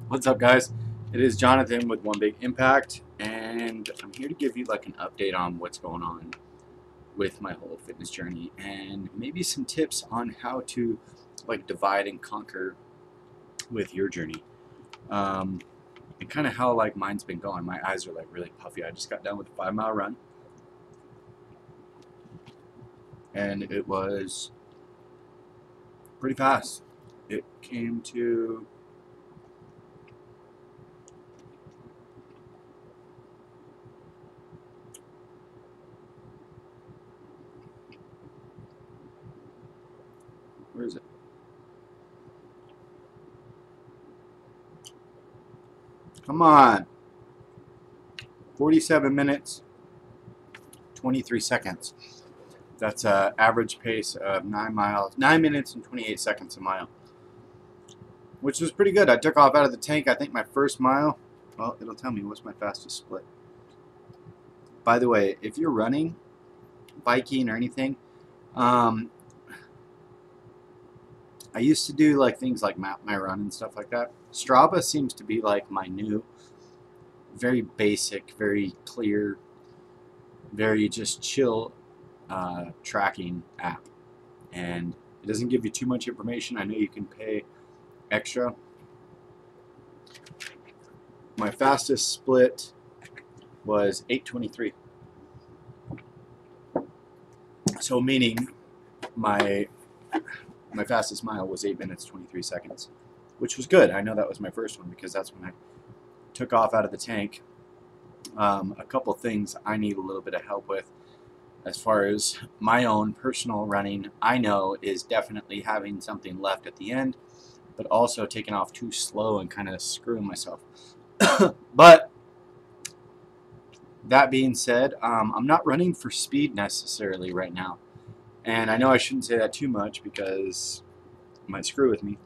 What's up, guys? It is Jonathan with One Big Impact, and I'm here to give you like an update on what's going on with my whole fitness journey and maybe some tips on how to like divide and conquer with your journey. Um, and kind of how like mine's been going. My eyes are like really puffy. I just got done with a 5 mile run, and it was pretty fast. It came to where is it? Come on. 47 minutes, 23 seconds. That's an average pace of 9 miles, 9 minutes and 28 seconds a mile, which was pretty good. I took off out of the tank. I think my first mile, well, it'll tell me what's my fastest split. By the way, if you're running, biking, or anything, I used to do like things like map my run and stuff like that. Strava seems to be like my new, very basic, very clear, very just chill tracking app, and it doesn't give you too much information. I know you can pay extra. My fastest split was 8:23, so meaning my fastest mile was 8 minutes 23 seconds, which was good. I know that was my first one because that's when I took off out of the tank. A couple things I need a little bit of help with as far as my own personal running, I know, is definitely having something left at the end, but also taking off too slow and kind of screwing myself. But that being said, I'm not running for speed necessarily right now. And I know I shouldn't say that too much because it might screw with me.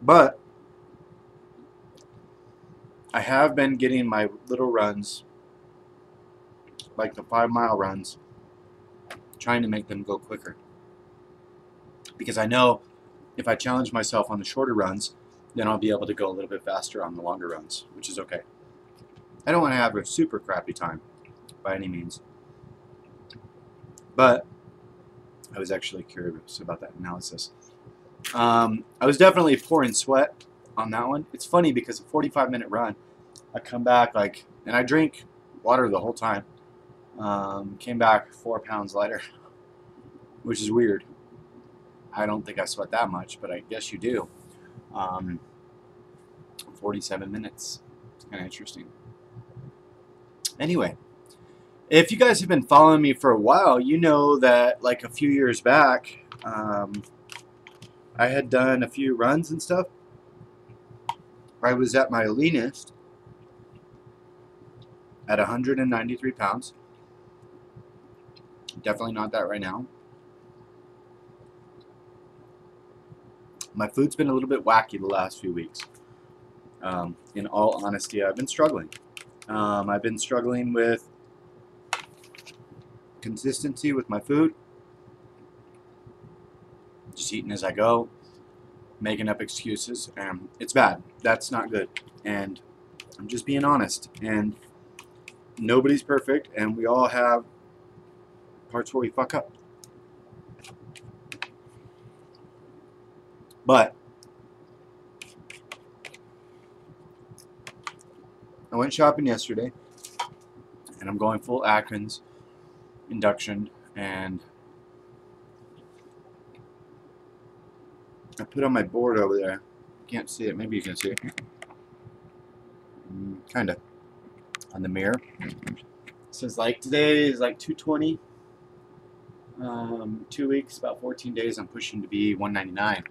But I have been getting my little runs, like the 5 mile runs, trying to make them go quicker. Because I know if I challenge myself on the shorter runs, then I'll be able to go a little bit faster on the longer runs, which is okay. I don't want to have a super crappy time by any means. But I was actually curious about that analysis. I was definitely pouring sweat on that one. It's funny because a 45-minute run, I come back and I drink water the whole time. Came back 4 pounds lighter, which is weird. I don't think I sweat that much, but I guess you do. 47 minutes. It's kind of interesting. Anyway, if you guys have been following me for a while, you know that like a few years back, I had done a few runs and stuff. I was at my leanest at 193 pounds. Definitely not that right now. My food's been a little bit wacky the last few weeks. In all honesty, I've been struggling. I've been struggling with consistency with my food. Just eating as I go, making up excuses, and it's bad. That's not good. And I'm just being honest. And nobody's perfect, and we all have parts where we fuck up. But I went shopping yesterday, and I'm going full Atkins induction, and I put on my board over there. Can't see it. Maybe you can see it. Kind of. On the mirror. It says like today is like 220. 2 weeks, about 14 days, I'm pushing to be 199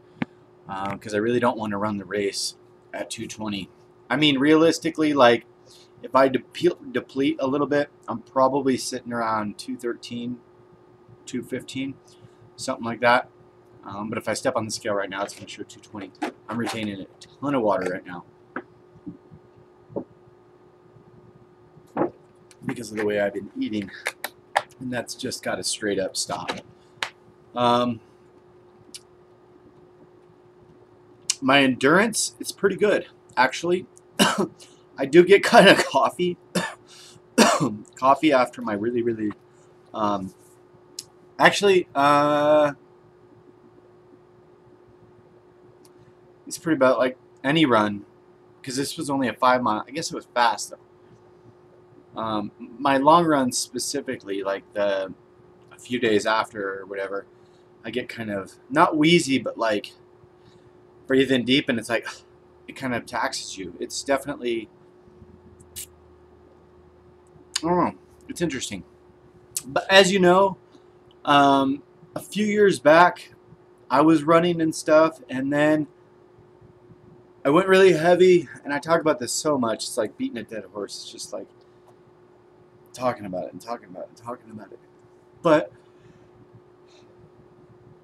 because I really don't want to run the race at 220. I mean, realistically, like if I deplete a little bit, I'm probably sitting around 213, 215, something like that. But if I step on the scale right now, it's going to show 220. I'm retaining a ton of water right now because of the way I've been eating, and that's just got to straight up stop. my endurance is pretty good, actually. I do get kind of coffee after my really um, actually it's pretty about like any run, because this was only a 5 mile. I guess it was fast though. My long runs specifically, like a few days after or whatever, I get kind of not wheezy, but like breathe in deep, and it's like it kind of taxes you. It's definitely, I don't know, it's interesting. But as you know, a few years back, I was running and stuff, and then I went really heavy, and I talk about this so much. It's like beating a dead horse. It's just like talking about it and talking about it and talking about it. But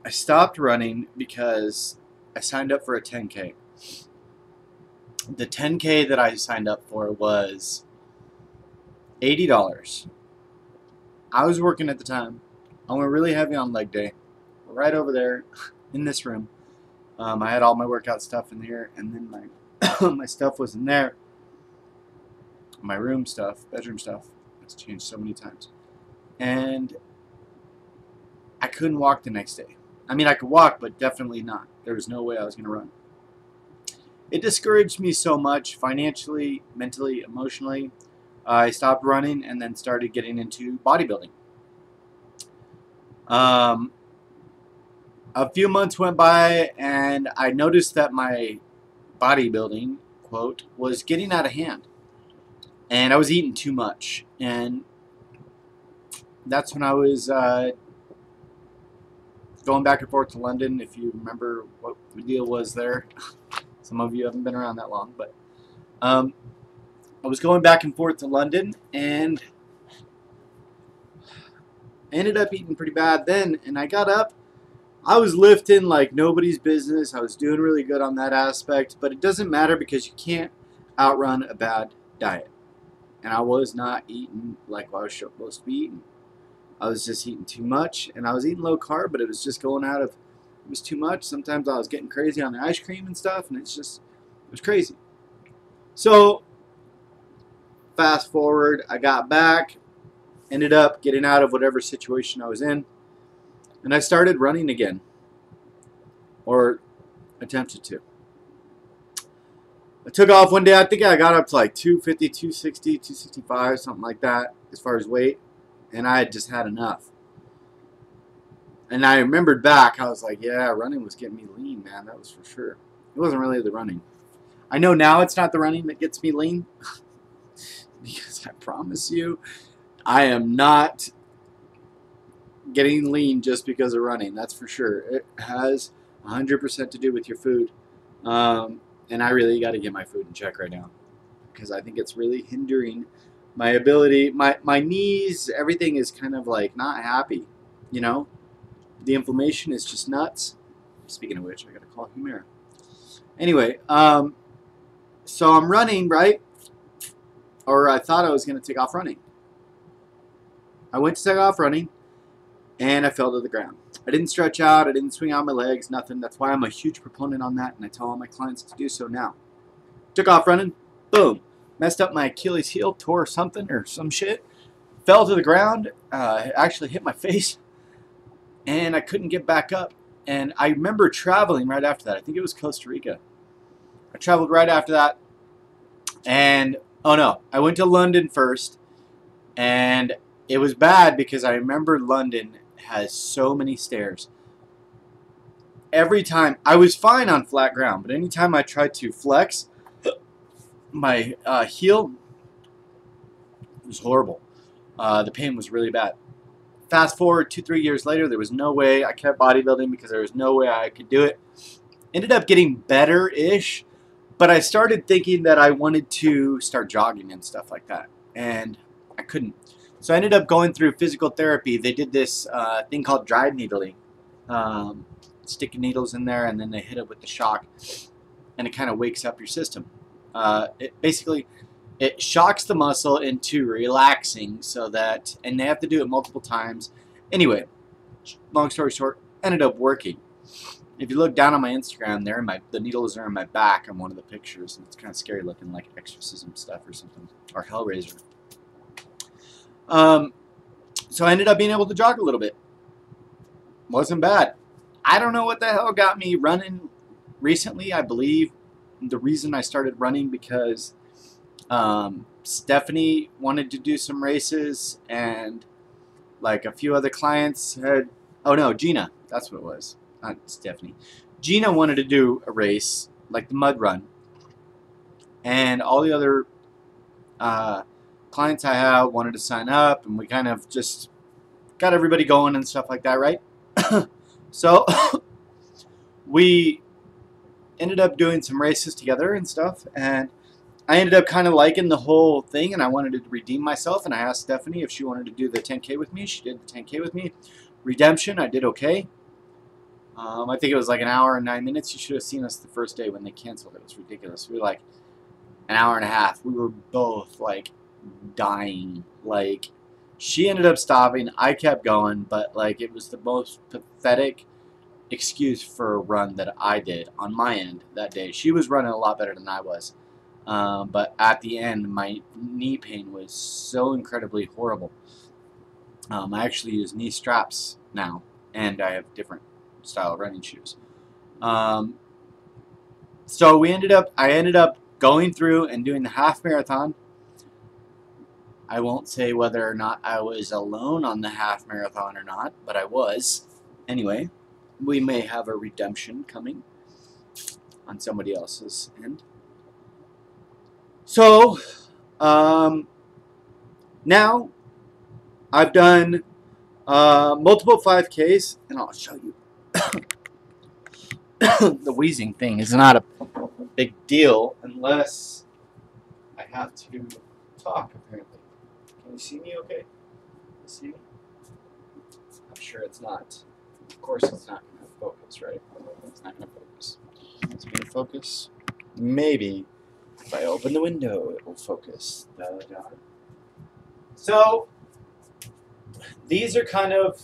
I stopped running because I signed up for a 10K. The 10K that I signed up for was $80. I was working at the time. I went really heavy on leg day. Right over there in this room. I had all my workout stuff in here, and then my my stuff was in there. My room stuff, bedroom stuff. It's changed so many times. And I couldn't walk the next day. I mean, I could walk, but definitely not. There was no way I was going to run. It discouraged me so much financially, mentally, emotionally. I stopped running and then started getting into bodybuilding. A few months went by, and I noticed that my bodybuilding, quote, was getting out of hand. And I was eating too much. And that's when I was going back and forth to London, if you remember what the deal was there. Some of you haven't been around that long, but I was going back and forth to London, and I ended up eating pretty bad then, and I got up. I was lifting like nobody's business. I was doing really good on that aspect, but it doesn't matter because you can't outrun a bad diet. And I was not eating like I was supposed to be eating. I was just eating too much, and I was eating low carb, but it was just going out of, it was too much. Sometimes I was getting crazy on the ice cream and stuff, and it was crazy. So fast forward, I got back, ended up getting out of whatever situation I was in, and I started running again, or attempted to. I took off one day. I think I got up to like 250, 260, 265, something like that as far as weight, and I had just had enough. And I remembered back, I was like, yeah, running was getting me lean, man. That was for sure. It wasn't really the running. I know now it's not the running that gets me lean, because I promise you, I am not getting lean just because of running. That's for sure. It has 100% to do with your food. And I really got to get my food in check right now, because I think it's really hindering my ability. My knees, everything is kind of like not happy, you know? The inflammation is just nuts. Speaking of which, I got to call Humira. Anyway, so I'm running, right? Or I thought I was going to take off running. I went to take off running, and I fell to the ground. I didn't stretch out. I didn't swing out my legs, nothing. That's why I'm a huge proponent on that, and I tell all my clients to do so now. Took off running. Boom. Messed up my Achilles heel, tore something or some shit. Fell to the ground. Actually hit my face, and I couldn't get back up. And I remember traveling right after that. I think it was Costa Rica. I traveled right after that, and oh no, I went to London first, and it was bad because I remember London has so many stairs. Every time, I was fine on flat ground, but anytime I tried to flex my heel, it was horrible. The pain was really bad. Fast forward 2-3 years later, there was no way. I kept bodybuilding because there was no way I could do it. Ended up getting better-ish, but I started thinking that I wanted to start jogging and stuff like that, and I couldn't. So I ended up going through physical therapy. They did this thing called dried needling. Sticking needles in there, and then they hit it with the shock, and it kind of wakes up your system. It shocks the muscle into relaxing so that, and they have to do it multiple times. Anyway, long story short, ended up working. If you look down on my Instagram, the needles are in my back on one of the pictures, and it's kind of scary looking, like exorcism stuff or something, or Hellraiser. So I ended up being able to jog a little bit. Wasn't bad. I don't know what the hell got me running recently. I believe the reason I started running because Stephanie wanted to do some races, and like a few other clients had. Oh no, Gina. That's what it was. Not Stephanie. Gina wanted to do a race, like the mud run. And all the other clients I have wanted to sign up, and we kind of just got everybody going and stuff like that, right? So we ended up doing some races together and stuff, and I ended up kind of liking the whole thing, and I wanted to redeem myself, and I asked Stephanie if she wanted to do the 10K with me. She did the 10K with me. Redemption, I did okay. I think it was like an hour and 9 minutes. You should have seen us the first day when they canceled. It was ridiculous. We were like an hour and a half. We were both like dying. Like, she ended up stopping. I kept going, but like it was the most pathetic excuse for a run that I did on my end that day. She was running a lot better than I was. But at the end, my knee pain was so incredibly horrible. I actually use knee straps now, and I have different style running shoes. So I ended up going through and doing the half marathon. I won't say whether or not I was alone on the half marathon or not, but I was. Anyway, we may have a redemption coming on somebody else's end. So, now I've done multiple 5Ks, and I'll show you. The wheezing thing is not a big deal unless I have to talk, apparently. Can you see me okay? Can you see me? I'm sure it's not. Of course it's not going to focus, right? It's not going to focus. It's going to focus. Maybe if I open the window, it will focus. So, these are kind of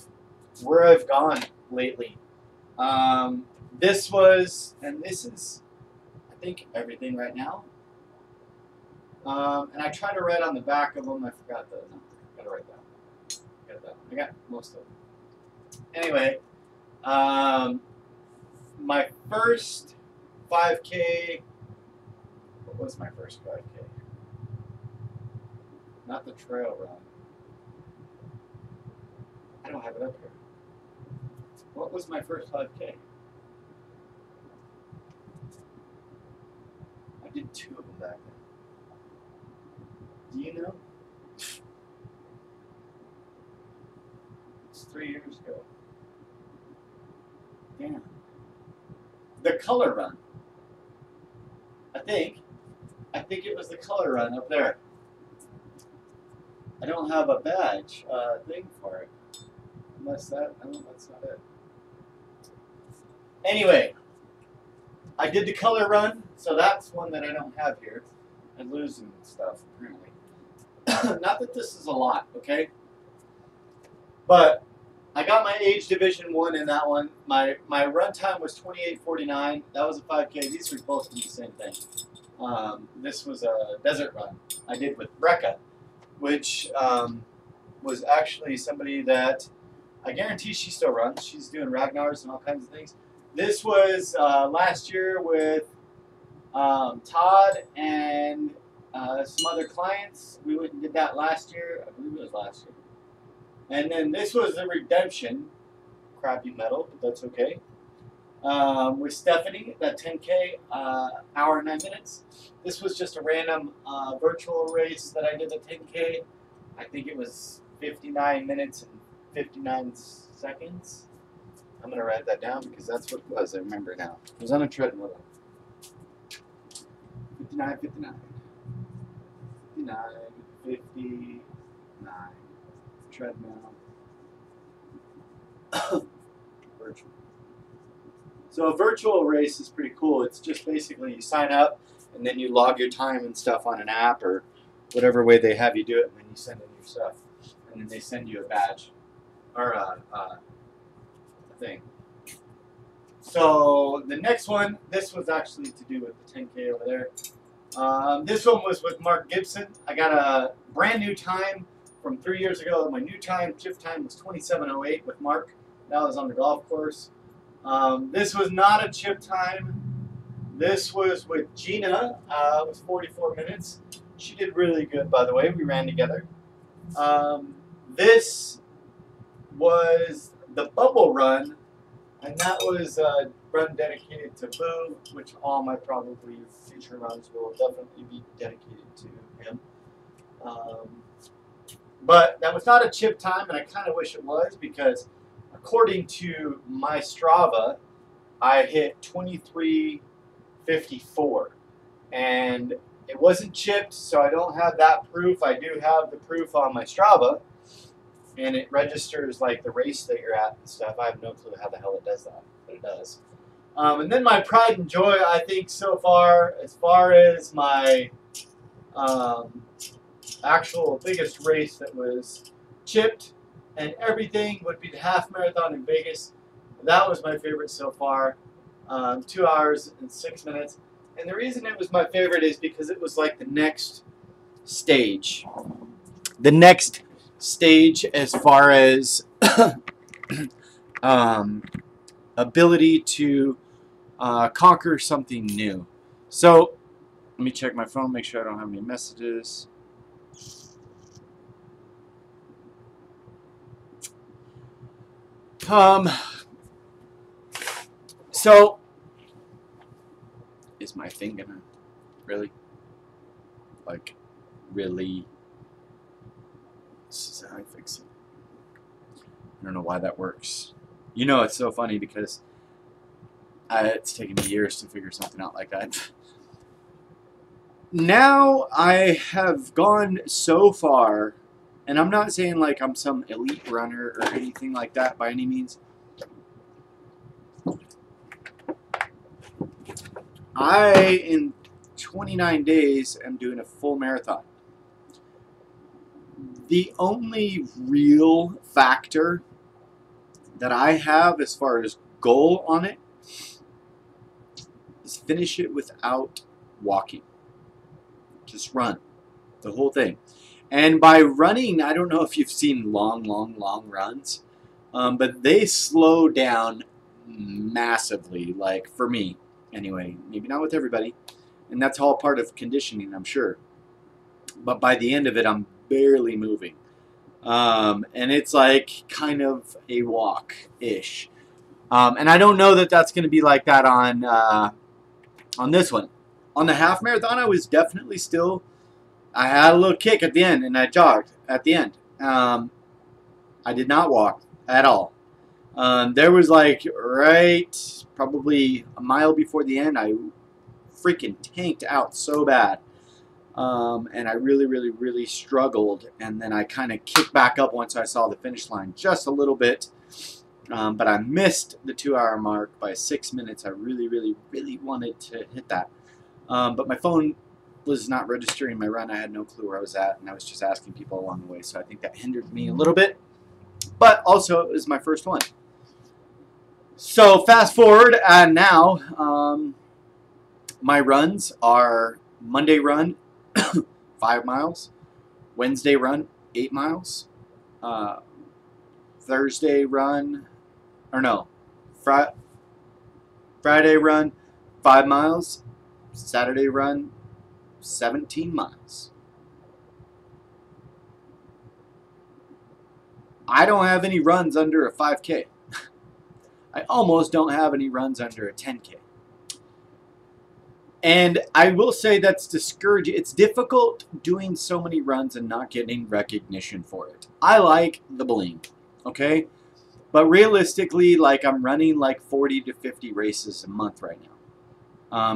where I've gone lately. This is, I think, everything right now. And I tried to write on the back of them. I forgot the number. I gotta write that. I got most of them. Anyway, my first 5K. What was my first 5K? Not the trail run. I don't have it up here. What was my first 5K? I did 2 of them back then. Do you know? It's 3 years ago. Damn. The color run. I think it was the color run up there. I don't have a badge thing for it. Unless that, I don't know, that's not it. Anyway, I did the color run, so that's one that I don't have here. I'm losing stuff, apparently. Not that this is a lot, okay? But I got my age division 1 in that one. My run time was 28:49. That was a 5K. These were both the same thing. This was a desert run I did with Brecca, which was actually somebody that I guarantee she still runs. She's doing Ragnar's and all kinds of things. This was last year with Todd and some other clients. We went and did that last year. I believe it was last year. And then this was the redemption. Crappy medal, but that's okay. With Stephanie, that 10K, hour and 9 minutes. This was just a random virtual race that I did the 10K. I think it was 59 minutes and 59 seconds. I'm going to write that down because that's what it was. I remember now. It was on a treadmill. 59, 59. 59, 59. Treadmill. Virtual. So a virtual race is pretty cool. It's just basically you sign up and then you log your time and stuff on an app or whatever way they have you do it, and then you send in your stuff. And then they send you a badge or a thing. So the next one, this was actually to do with the 10K over there. This one was with Mark Gibson. I got a brand new time from 3 years ago. My new time, chip time, was 27:08 with Mark. That was on the golf course. This was not a chip time. This was with Gina. It was 44 minutes. She did really good, by the way. We ran together. This was the bubble run, and that was a run dedicated to Boo, which all my probably future runs will definitely be dedicated to him. But that was not a chip time, and I kind of wish it was, because according to my Strava, I hit 23:54, and it wasn't chipped, so I don't have that proof. I do have the proof on my Strava, and it registers like the race that you're at and stuff. I have no clue how the hell it does that, but it does. And then my pride and joy, I think so far as my actual biggest race that was chipped and everything, would be the half marathon in Vegas. That was my favorite so far. 2 hours and 6 minutes. And the reason it was my favorite is because it was like the next stage. The next stage as far as ability to conquer something new. So let me check my phone, make sure I don't have any messages. So is my thing gonna really, like, really? This is how I fix it. I don't know why that works. You know, it's so funny because it's taken me years to figure something out like that. Now I have gone so far, and I'm not saying like I'm some elite runner or anything like that by any means. In 29 days, am doing a full marathon. The only real factor that I have as far as goal on it is finish it without walking. Just run the whole thing. And by running, I don't know if you've seen long runs, but they slow down massively, like for me anyway, maybe not with everybody, and that's all part of conditioning, I'm sure. But by the end of it, I'm barely moving, and it's like kind of a walk-ish. And I don't know that that's going to be like that on this one. On the half marathon, I was definitely still, I had a little kick at the end, and I jogged at the end. I did not walk at all. There was like right probably a mile before the end, I freaking tanked out so bad. And I really struggled, and then I kind of kicked back up once I saw the finish line just a little bit. But I missed the 2 hour mark by 6 minutes. I really wanted to hit that. But my phone was not registering my run. I had no clue where I was at, and I was just asking people along the way. So I think that hindered me a little bit. But also, it was my first one. So fast forward, and now my runs are Monday run, 5 miles. Wednesday run, 8 miles. Thursday run, or no, Friday run, 5 miles. Saturday run, 17 miles. I don't have any runs under a 5K. I almost don't have any runs under a 10K. And I will say that's discouraging. It's difficult doing so many runs and not getting recognition for it. I like the bling, okay? But realistically, like, I'm running like 40 to 50 races a month right now.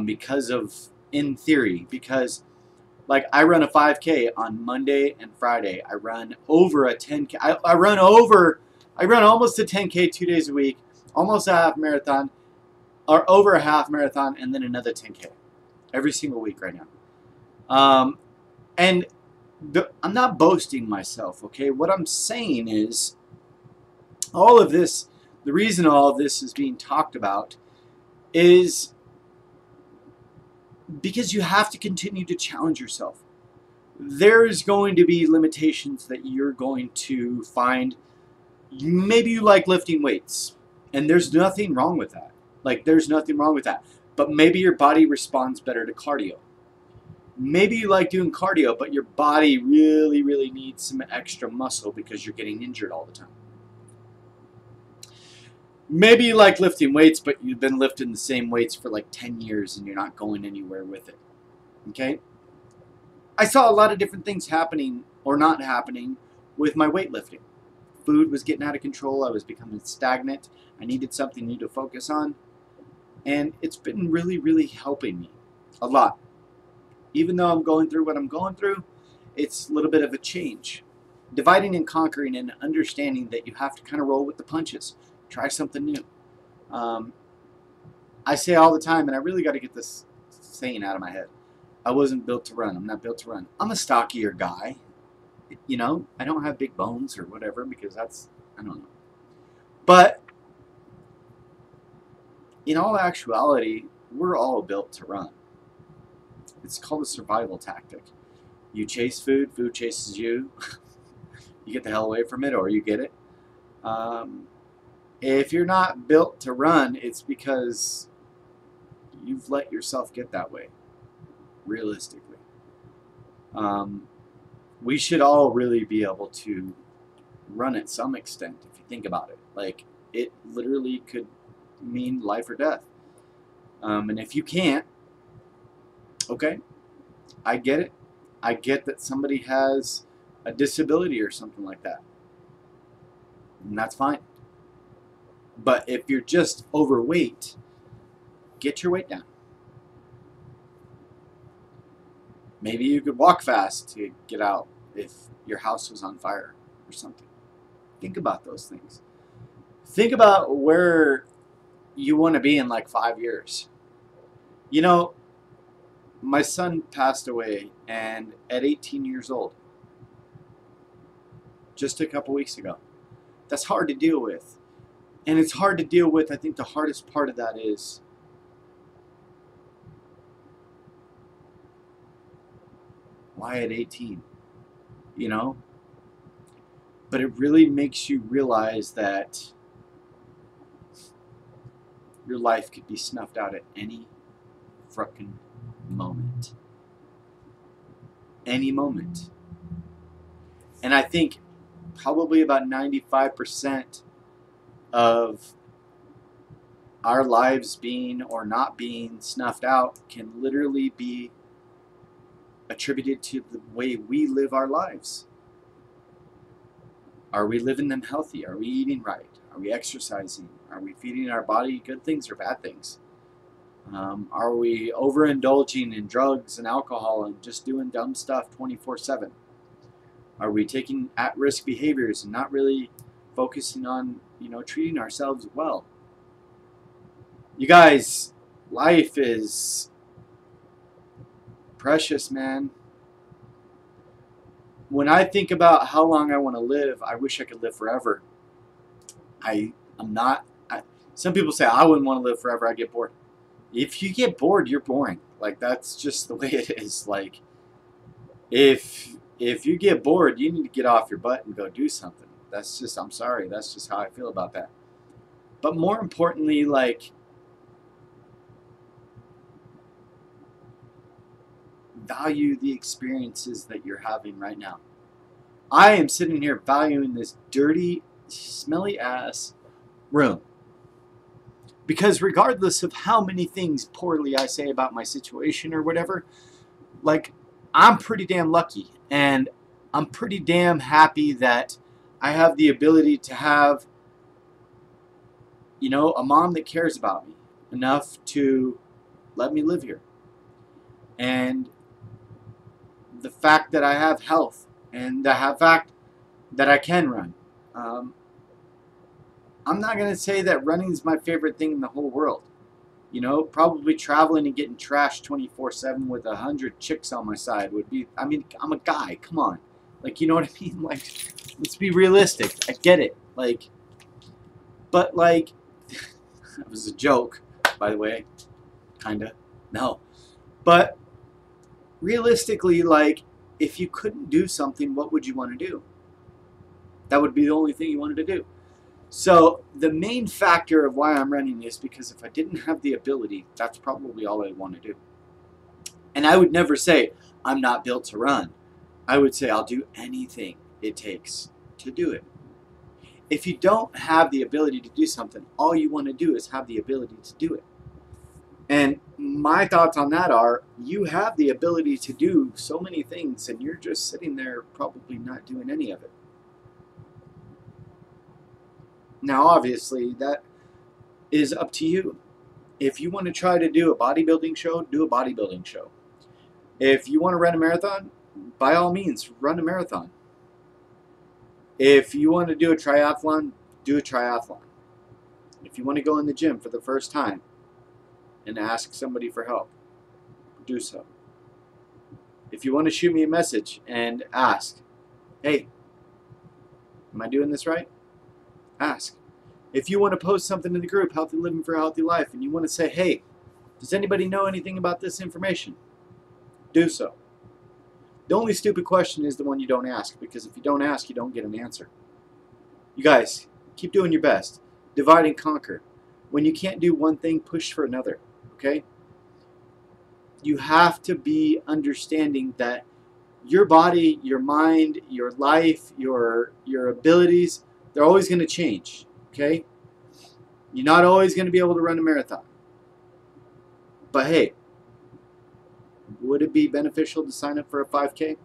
Because of, in theory, because like I run a 5K on Monday and Friday. I run over a 10K. I run almost a 10K 2 days a week, almost a half marathon, or over a half marathon, and then another 10K every single week right now. And I'm not boasting myself, okay? What I'm saying is all of this, the reason all of this is being talked about is because you have to continue to challenge yourself. There's going to be limitations that you're going to find. Maybe you like lifting weights, and there's nothing wrong with that. Like, there's nothing wrong with that. But maybe your body responds better to cardio. Maybe you like doing cardio, but your body really, really needs some extra muscle because you're getting injured all the time. Maybe you like lifting weights, but you've been lifting the same weights for like 10 years and you're not going anywhere with it. Okay? I saw a lot of different things happening or not happening with my weightlifting. Food was getting out of control. I was becoming stagnant. I needed something new to focus on. And it's been really, really helping me a lot. Even though I'm going through what I'm going through, it's a little bit of a change. Dividing and conquering and understanding that you have to kind of roll with the punches. Try something new. I say all the time, and I really got to get this saying out of my head. I wasn't built to run. I'm not built to run. I'm a stockier guy. You know, I don't have big bones or whatever because that's, I don't know. But in all actuality, we're all built to run. It's called a survival tactic. You chase food, food chases you. You get the hell away from it, or you get it. If you're not built to run, it's because you've let yourself get that way, realistically. We should all really be able to run at some extent, if you think about it. Like, it literally could mean life or death. And if you can't, okay, I get it. I get that somebody has a disability or something like that. And that's fine. But if you're just overweight, get your weight down. Maybe you could walk fast to get out if your house was on fire or something. Think about those things. Think about where you want to be in like 5 years. You know, my son passed away, and at 18 years old, just a couple weeks ago. That's hard to deal with. And it's hard to deal with. I think the hardest part of that is why at 18? You know? But it really makes you realize that your life could be snuffed out at any frickin' moment. Any moment. And I think probably about 95% of our lives being or not being snuffed out can literally be attributed to the way we live our lives. Are we living them healthy? Are we eating right? Are we exercising? Are we feeding our body good things or bad things? Are we overindulging in drugs and alcohol and just doing dumb stuff 24/7? Are we taking at-risk behaviors and not really focusing on, treating ourselves well? You guys, life is precious, man. When I think about how long I want to live, I wish I could live forever. I'm not. Some people say, I wouldn't want to live forever. I get bored. If you get bored, you're boring. Like, that's just the way it is. Like, if you get bored, you need to get off your butt and go do something. That's just, I'm sorry, that's just how I feel about that. But more importantly, like, value the experiences that you're having right now. I am sitting here valuing this dirty, smelly ass room. Because regardless of how many things poorly I say about my situation or whatever, like, I'm pretty damn lucky. And I'm pretty damn happy that I have the ability to have, a mom that cares about me enough to let me live here. And the fact that I have health and the fact that I can run. I'm not going to say that running is my favorite thing in the whole world. Probably traveling and getting trashed 24/7 with 100 chicks on my side would be, I'm a guy, come on. Like, you know what I mean? Like, let's be realistic. I get it. Like, but like, that was a joke. by the way. Kinda. No. But realistically, like, if you couldn't do something, what would you want to do? That would be the only thing you wanted to do. So the main factor of why I'm running is because if I didn't have the ability, that's probably all I want to do. And I would never say, I'm not built to run. I would say, I'll do anything it takes to do it. If you don't have the ability to do something, all you want to do is have the ability to do it. And my thoughts on that are, you have the ability to do so many things, and you're just sitting there probably not doing any of it. Now, obviously, that is up to you. If you want to try to do a bodybuilding show, do a bodybuilding show. If you want to run a marathon, by all means, run a marathon. If you want to do a triathlon, do a triathlon. If you want to go in the gym for the first time and ask somebody for help, do so. If you want to shoot me a message and ask, hey, am I doing this right? Ask. If you want to post something in the group, Healthy Living for a Healthy Life, and you want to say, hey, does anybody know anything about this information? Do so. The only stupid question is the one you don't ask, because if you don't ask, you don't get an answer. You guys, keep doing your best. Divide and conquer. When you can't do one thing, push for another. Okay? You have to be understanding that your body, your mind, your life, your abilities, they're always going to change, okay? You're not always going to be able to run a marathon. But hey, would it be beneficial to sign up for a 5K?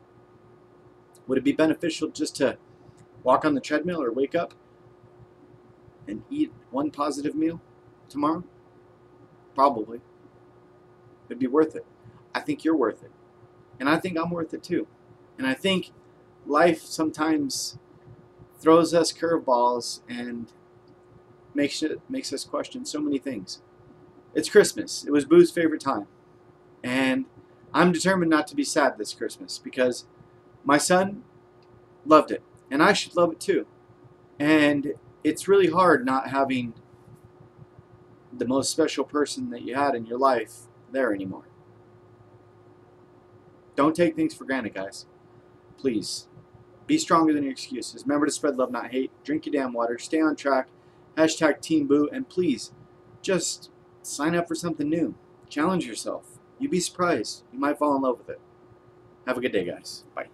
Would it be beneficial just to walk on the treadmill or wake up and eat one positive meal tomorrow? Probably. It'd be worth it. I think you're worth it. And I think I'm worth it too. And I think life sometimes throws us curveballs and makes us question so many things. It's Christmas. It was Boo's favorite time. And I'm determined not to be sad this Christmas because my son loved it. And I should love it too. And it's really hard not having the most special person that you had in your life there anymore. Don't take things for granted, guys. Please. Be stronger than your excuses. Remember to spread love, not hate. Drink your damn water. Stay on track. Hashtag Team Boo. And please, just sign up for something new. Challenge yourself. You'd be surprised. You might fall in love with it. Have a good day, guys. Bye.